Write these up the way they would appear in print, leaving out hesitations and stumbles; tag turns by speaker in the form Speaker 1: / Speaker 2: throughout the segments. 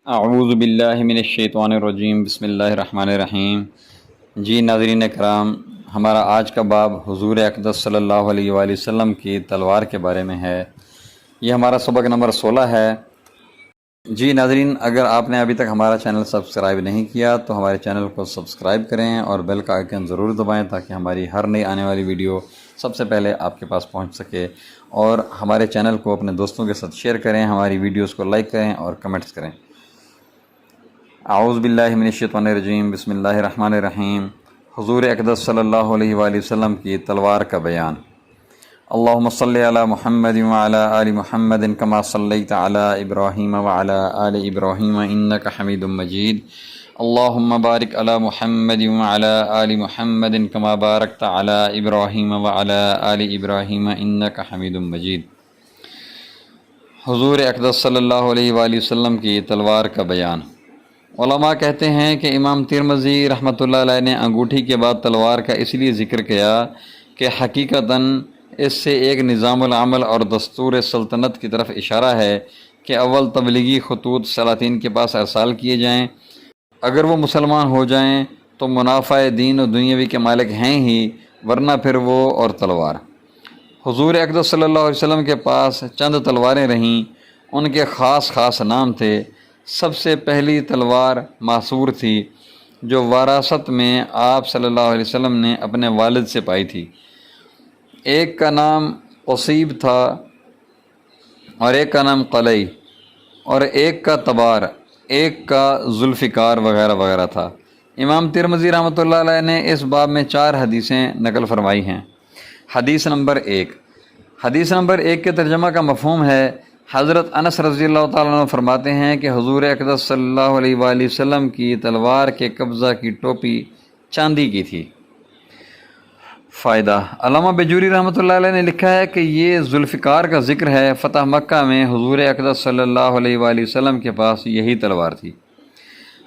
Speaker 1: اعوذ باللہ من الشیطان الرجیم، بسم اللہ الرحمن الرحیم۔ جی ناظرین کرام، ہمارا آج کا باب حضور اقدس صلی اللہ علیہ وآلہ وسلم کی تلوار کے بارے میں ہے۔ یہ ہمارا سبق نمبر 16 ہے۔ جی ناظرین، اگر آپ نے ابھی تک ہمارا چینل سبسکرائب نہیں کیا تو ہمارے چینل کو سبسکرائب کریں اور بیل کا آئیکن ضرور دبائیں تاکہ ہماری ہر نئی آنے والی ویڈیو سب سے پہلے آپ کے پاس پہنچ سکے، اور ہمارے چینل کو اپنے دوستوں کے ساتھ شیئر کریں، ہماری ویڈیوز کو لائک کریں اور کمنٹس کریں۔ اعوذ باللہ من الشیطان الرجیم، بسم اللہ الرحمن الرحیم۔ حضور اقدس صلی اللہ علیہ وآلہ وسلم کی تلوار کا بیان۔ اللہم صلی علی محمد وعلی آل محمد کما صلیت علی ابراہیم وعلی آل ابراہیم انک حمید مجید۔ اللہم بارک علی محمد وعلی آل محمد کما بارکت علی ابراہیم وعلی آل ابراہیم انک حمید مجید۔ حضور اقدس صلی اللہ علیہ وآلہ وسلم کی تلوار کا بیان۔ علماء کہتے ہیں کہ امام ترمذی رحمۃ اللہ علیہ نے انگوٹھی کے بعد تلوار کا اس لیے ذکر کیا کہ حقیقتاً اس سے ایک نظام العمل اور دستور سلطنت کی طرف اشارہ ہے کہ اول تبلیغی خطوط سلاطین کے پاس ارسال کیے جائیں، اگر وہ مسلمان ہو جائیں تو منافع دین و دنیاوی کے مالک ہیں ہی، ورنہ پھر وہ اور تلوار۔ حضور اقدس صلی اللہ علیہ وسلم کے پاس چند تلواریں رہیں، ان کے خاص نام تھے۔ سب سے پہلی تلوار معصور تھی جو وراثت میں آپ صلی اللہ علیہ وسلم نے اپنے والد سے پائی تھی۔ ایک کا نام قصیب تھا اور ایک کا نام قلعی، اور ایک کا تبار، ایک کا ذوالفقار وغیرہ وغیرہ تھا۔ امام ترمذی رحمۃ اللہ علیہ نے اس باب میں 4 حدیثیں نقل فرمائی ہیں۔ حدیث نمبر 1 کے ترجمہ کا مفہوم ہے۔ حضرت انس رضی اللہ تعالیٰ عنہ فرماتے ہیں کہ حضور اقدس صلی اللہ علیہ وآلہ وسلم کی تلوار کے قبضہ کی ٹوپی چاندی کی تھی۔ فائدہ: علامہ بیجوری رحمۃ اللہ علیہ نے لکھا ہے کہ یہ ذوالفقار کا ذکر ہے۔ فتح مکہ میں حضور اقدس صلی اللہ علیہ وآلہ وسلم کے پاس یہی تلوار تھی۔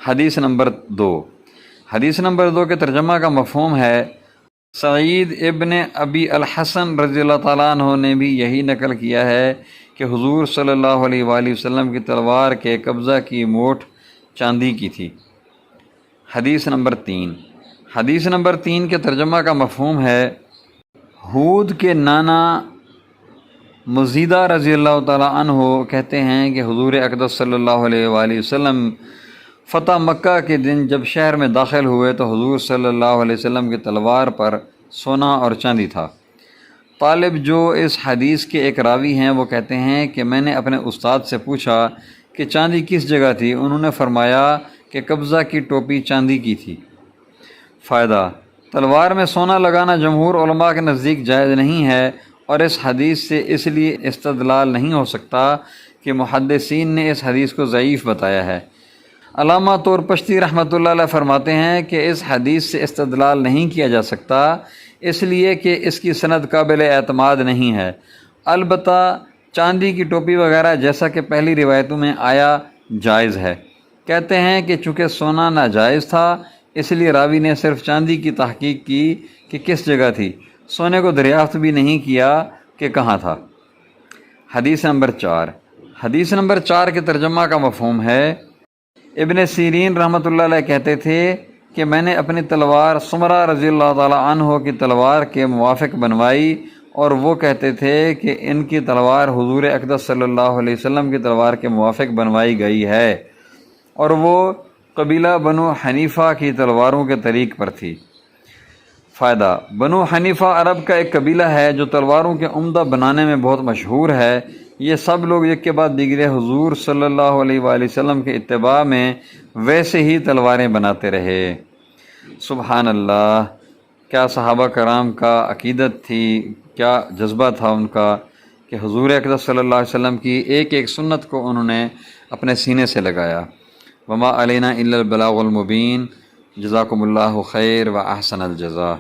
Speaker 1: حدیث نمبر 2 کے ترجمہ کا مفہوم ہے۔ سعید ابن ابی الحسن رضی اللہ تعالیٰ عنہ نے بھی یہی نقل کیا ہے کہ حضور صلی اللہ علیہ وآلہ وسلم کی تلوار کے قبضہ کی موٹ چاندی کی تھی۔ حدیث نمبر 3 کے ترجمہ کا مفہوم ہے۔ ہود کے نانا مزیدہ رضی اللہ تعالیٰ عنہ کہتے ہیں کہ حضور اقدس صلی اللہ علیہ وآلہ وسلم فتح مکہ کے دن جب شہر میں داخل ہوئے تو حضور صلی اللہ علیہ وسلم کی تلوار پر سونا اور چاندی تھا۔ طالب جو اس حدیث کے ایک راوی ہیں وہ کہتے ہیں کہ میں نے اپنے استاد سے پوچھا کہ چاندی کس جگہ تھی، انہوں نے فرمایا کہ قبضہ کی ٹوپی چاندی کی تھی۔ فائدہ: تلوار میں سونا لگانا جمہور علماء کے نزدیک جائز نہیں ہے، اور اس حدیث سے اس لیے استدلال نہیں ہو سکتا کہ محدثین نے اس حدیث کو ضعیف بتایا ہے۔ علامہ طور پشتی رحمۃ اللہ علیہ فرماتے ہیں کہ اس حدیث سے استدلال نہیں کیا جا سکتا، اس لیے کہ اس کی سند قابل اعتماد نہیں ہے۔ البتہ چاندی کی ٹوپی وغیرہ جیسا کہ پہلی روایتوں میں آیا جائز ہے۔ کہتے ہیں کہ چونکہ سونا ناجائز تھا اس لیے راوی نے صرف چاندی کی تحقیق کی کہ کس جگہ تھی، سونے کو دریافت بھی نہیں کیا کہ کہاں تھا۔ حدیث نمبر 4 کے ترجمہ کا مفہوم ہے۔ ابن سیرین رحمۃ اللہ علیہ کہتے تھے کہ میں نے اپنی تلوار سمرہ رضی اللہ تعالیٰ عنہ کی تلوار کے موافق بنوائی، اور وہ کہتے تھے کہ ان کی تلوار حضور اقدس صلی اللہ علیہ وسلم کی تلوار کے موافق بنوائی گئی ہے، اور وہ قبیلہ بنو حنیفہ کی تلواروں کے طریق پر تھی۔ فائدہ: بنو حنیفہ عرب کا ایک قبیلہ ہے جو تلواروں کے عمدہ بنانے میں بہت مشہور ہے۔ یہ سب لوگ ایک کے بعد دیگرے حضور صلی اللہ علیہ وآلہ وسلم کے اتباع میں ویسے ہی تلواریں بناتے رہے۔ سبحان اللہ! کیا صحابہ کرام کا عقیدت تھی، کیا جذبہ تھا ان کا کہ حضور اقدس صلی اللہ علیہ وسلم کی ایک ایک سنت کو انہوں نے اپنے سینے سے لگایا۔ وما علینا الا البلاغ المبین۔ جزاکم اللہ خیر و احسن الجزاء۔